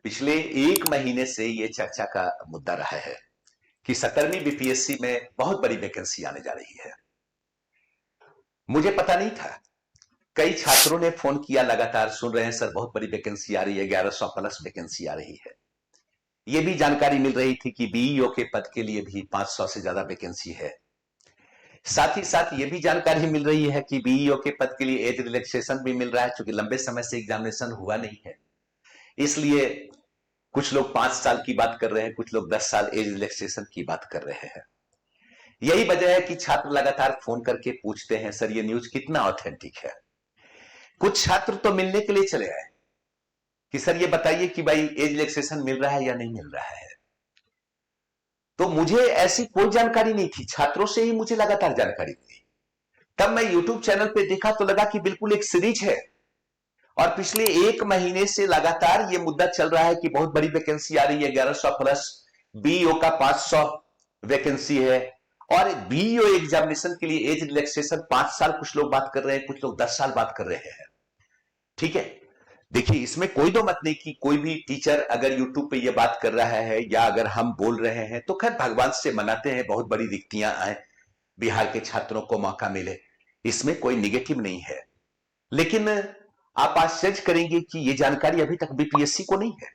पिछले 1 महीने से ये चर्चा का मुद्दा रहा है कि 17वीं बीपीएससी में बहुत बड़ी वैकेंसी आने जा रही है। मुझे पता नहीं था। कई छात्रों ने फोन किया, लगातार सुन रहे हैं सर बहुत बड़ी वैकेंसी आ रही है, 1100 प्लस वैकेंसी आ रही है। यह भी जानकारी मिल रही थी कि बीईओ के पद के लिए भी 500 से ज्यादा वैकेंसी है। साथ ही साथ यह भी जानकारी मिल रही है कि बीईओ के पद के लिए एज रिलैक्सेशन भी मिल रहा है, क्योंकि लंबे समय से एग्जामिनेशन हुआ नहीं है। इसलिए कुछ लोग 5 साल की बात कर रहे हैं, कुछ लोग 10 साल एज रिलैक्सेशन की बात कर रहे हैं। यही वजह है कि छात्र लगातार फोन करके पूछते हैं सर ये न्यूज कितना ऑथेंटिक है। कुछ छात्र तो मिलने के लिए चले आए कि सर ये बताइए कि भाई एज रिलैक्सेशन मिल रहा है या नहीं मिल रहा है। तो मुझे ऐसी कोई जानकारी नहीं थी, छात्रों से ही मुझे लगातार जानकारी मिली। तब मैं यूट्यूब चैनल पे देखा तो लगा कि बिल्कुल एक सीरीज है, और पिछले 1 महीने से लगातार ये मुद्दा चल रहा है कि बहुत बड़ी वैकेंसी आ रही है, 1100 प्लस, बीईओ का 500 वैकेंसी है। और बीईओ एग्जामिनेशन के लिए एज रिलैक्सेशन 5 साल, कुछ लोग बात कर रहे हैं, कुछ लोग 10 साल बात कर रहे हैं। ठीक है, देखिए इसमें कोई दो मत नहीं कि कोई भी टीचर अगर यूट्यूब पे ये बात कर रहा है या अगर हम बोल रहे हैं तो खैर भगवान से मनाते हैं बहुत बड़ी रिक्तियां आए, बिहार के छात्रों को मौका मिले, इसमें कोई निगेटिव नहीं है। लेकिन आप आश्चर्य करेंगे कि यह जानकारी अभी तक बीपीएससी को नहीं है।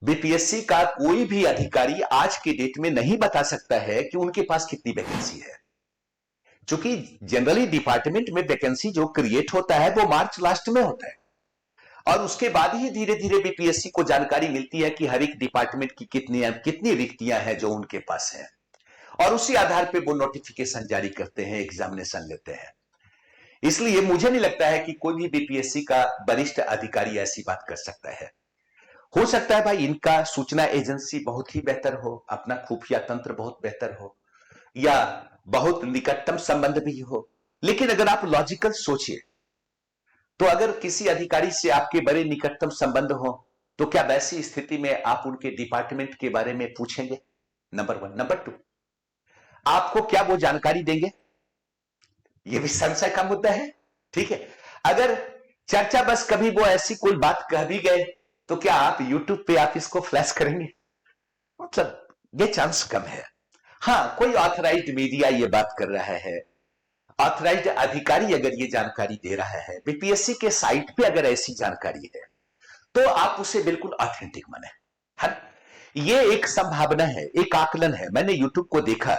बीपीएससी का कोई भी अधिकारी आज के डेट में नहीं बता सकता है कि उनके पास कितनी वैकेंसी है, क्योंकि जनरली डिपार्टमेंट में वैकेंसी जो क्रिएट होता है वो मार्च लास्ट में होता है, और उसके बाद ही धीरे धीरे बीपीएससी को जानकारी मिलती है कि हर एक डिपार्टमेंट की कितनी रिक्तियां हैं जो उनके पास है, और उसी आधार पर वो नोटिफिकेशन जारी करते हैं, एग्जामिनेशन लेते हैं। इसलिए मुझे नहीं लगता है कि कोई भी बीपीएससी का वरिष्ठ अधिकारी ऐसी बात कर सकता है। हो सकता है भाई इनका सूचना एजेंसी बहुत ही बेहतर हो, अपना खुफिया तंत्र बहुत बेहतर हो, या बहुत निकटतम संबंध भी हो। लेकिन अगर आप लॉजिकल सोचिए तो अगर किसी अधिकारी से आपके बड़े निकटतम संबंध हो तो क्या वैसी स्थिति में आप उनके डिपार्टमेंट के बारे में पूछेंगे? नंबर 1। नंबर 2, आपको क्या वो जानकारी देंगे? यह भी संशय का मुद्दा है। ठीक है, अगर चर्चा बस कभी वो ऐसी कोई बात कह भी गए तो क्या आप यूट्यूब पे आप इसको फ्लैश करेंगे? मतलब ये चांस कम है। हां, कोई ऑथराइज्ड मीडिया ये बात कर रहा है, ऑथराइज्ड अधिकारी अगर ये जानकारी दे रहा है, बीपीएससी के साइट पे अगर ऐसी जानकारी है तो आप उसे बिल्कुल ऑथेंटिक माने। है, ये एक संभावना है, एक आकलन है। मैंने यूट्यूब को देखा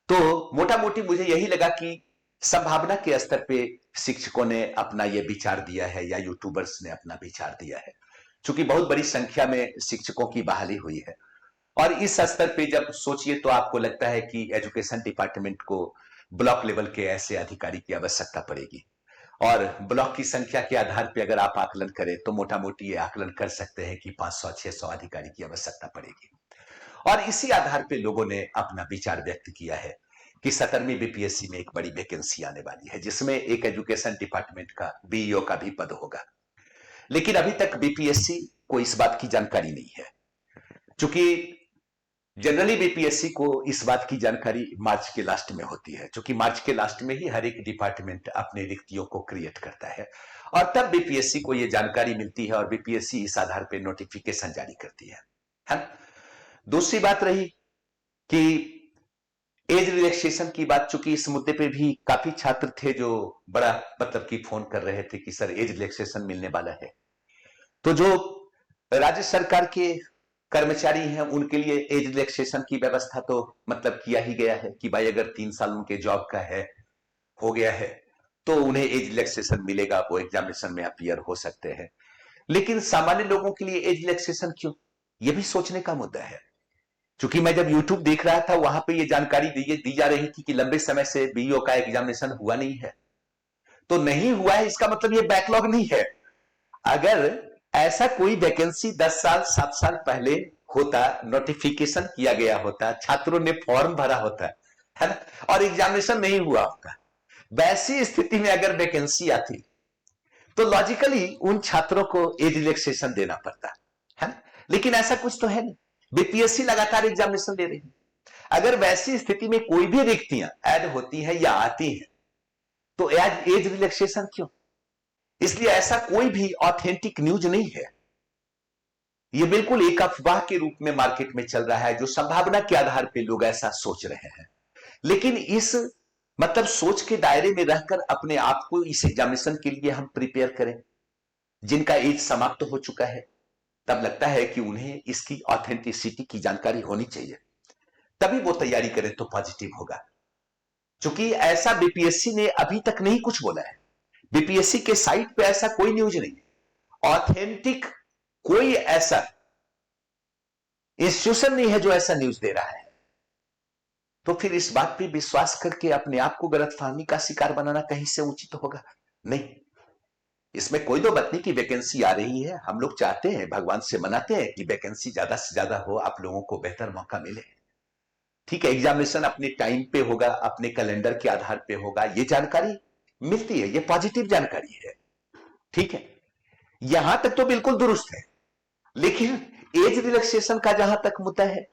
तो मोटा मोटी मुझे यही लगा कि संभावना के स्तर पे शिक्षकों ने अपना यह विचार दिया है या यूट्यूबर्स ने अपना विचार दिया है, क्योंकि बहुत बड़ी संख्या में शिक्षकों की बहाली हुई है। और इस स्तर पे जब सोचिए तो आपको लगता है कि एजुकेशन डिपार्टमेंट को ब्लॉक लेवल के ऐसे अधिकारी की आवश्यकता पड़ेगी, और ब्लॉक की संख्या के आधार पे अगर आप आकलन करें तो मोटा मोटी ये आकलन कर सकते हैं कि 500-600 अधिकारी की आवश्यकता पड़ेगी। और इसी आधार पे लोगों ने अपना विचार व्यक्त किया है कि 17वीं बीपीएससी में एक बड़ी वैकेंसी आने वाली है, जिसमें एक एजुकेशन डिपार्टमेंट का बीईओ का भी पद होगा। लेकिन अभी तक बीपीएससी को इस बात की जानकारी नहीं है, क्योंकि जनरली बीपीएससी को इस बात की जानकारी मार्च के लास्ट में होती है, क्योंकि मार्च के लास्ट में ही हर एक डिपार्टमेंट अपने रिक्तियों को क्रिएट करता है, और तब बीपीएससी को यह जानकारी मिलती है और बीपीएससी इस आधार पर नोटिफिकेशन जारी करती है। दूसरी बात रही कि एज रिलैक्सेशन की बात, चूंकि इस मुद्दे पे भी काफी छात्र थे जो बड़ा मतलब कि फोन कर रहे थे कि सर एज रिलैक्सेशन मिलने वाला है। तो जो राज्य सरकार के कर्मचारी हैं उनके लिए एज रिलैक्सेशन की व्यवस्था तो मतलब किया ही गया है कि भाई अगर 3 साल उनके जॉब का है, हो गया है, तो उन्हें एज रिलैक्सेशन मिलेगा, वो एग्जामिनेशन में अपीयर हो सकते हैं। लेकिन सामान्य लोगों के लिए एज रिलैक्सेशन क्यों, यह भी सोचने का मुद्दा है। क्योंकि मैं जब यूट्यूब देख रहा था वहां पे ये जानकारी दी जा रही थी कि लंबे समय से बीईओ का एग्जामिनेशन हुआ नहीं है। तो नहीं हुआ है इसका मतलब ये बैकलॉग नहीं है। अगर ऐसा कोई वैकेंसी 10 साल 7 साल पहले होता, नोटिफिकेशन किया गया होता, छात्रों ने फॉर्म भरा होता है ना, और एग्जामिनेशन नहीं हुआ होता, वैसी स्थिति में अगर वैकेंसी आती तो लॉजिकली उन छात्रों को एज रिलैक्सेशन देना पड़ता है ना। लेकिन ऐसा कुछ तो है नहीं, बीपीएससी लगातार एग्जामिनेशन दे रही है। अगर वैसी स्थिति में कोई भी रिक्तियां ऐड होती हैं या आती हैं तो एज रिलैक्सेशन क्यों? इसलिए ऐसा कोई भी ऑथेंटिक न्यूज नहीं है। ये बिल्कुल एक अफवाह के रूप में मार्केट में चल रहा है, जो संभावना के आधार पे लोग ऐसा सोच रहे हैं। लेकिन इस मतलब सोच के दायरे में रहकर अपने आप को इस एग्जामिनेशन के लिए हम प्रिपेयर करें, जिनका एज समाप्त हो चुका है, तब लगता है कि उन्हें इसकी ऑथेंटिसिटी की जानकारी होनी चाहिए, तभी वो तैयारी करें तो पॉजिटिव होगा। क्योंकि ऐसा बीपीएससी ने अभी तक नहीं कुछ बोला है, बीपीएससी के साइट पे ऐसा कोई न्यूज नहीं, ऑथेंटिक कोई ऐसा इंस्टीट्यूशन नहीं है जो ऐसा न्यूज दे रहा है। तो फिर इस बात पे विश्वास करके अपने आप को गलतफहमी का शिकार बनाना कहीं से उचित होगा नहीं। इसमें कोई दो बात नहीं कि वैकेंसी आ रही है, हम लोग चाहते हैं, भगवान से मनाते हैं कि वैकेंसी ज्यादा से ज्यादा हो, आप लोगों को बेहतर मौका मिले। ठीक है, एग्जामिनेशन अपने टाइम पे होगा, अपने कैलेंडर के आधार पे होगा, ये जानकारी मिलती है, ये पॉजिटिव जानकारी है। ठीक है, यहां तक तो बिल्कुल दुरुस्त है। लेकिन एज रिलैक्सेशन का जहां तक मुद्दा है,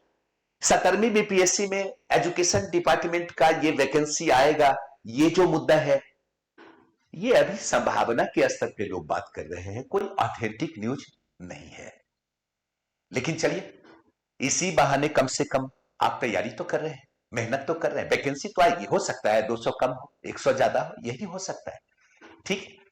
17वीं बीपीएससी में एजुकेशन डिपार्टमेंट का ये वैकेंसी आएगा, ये जो मुद्दा है, ये अभी संभावना के स्तर पे लोग बात कर रहे हैं, कोई ऑथेंटिक न्यूज नहीं है। लेकिन चलिए, इसी बहाने कम से कम आप तैयारी तो कर रहे हैं, मेहनत तो कर रहे हैं, वैकेंसी तो आएगी, हो सकता है 200 कम हो, 100 ज्यादा हो, यही हो सकता है। ठीक,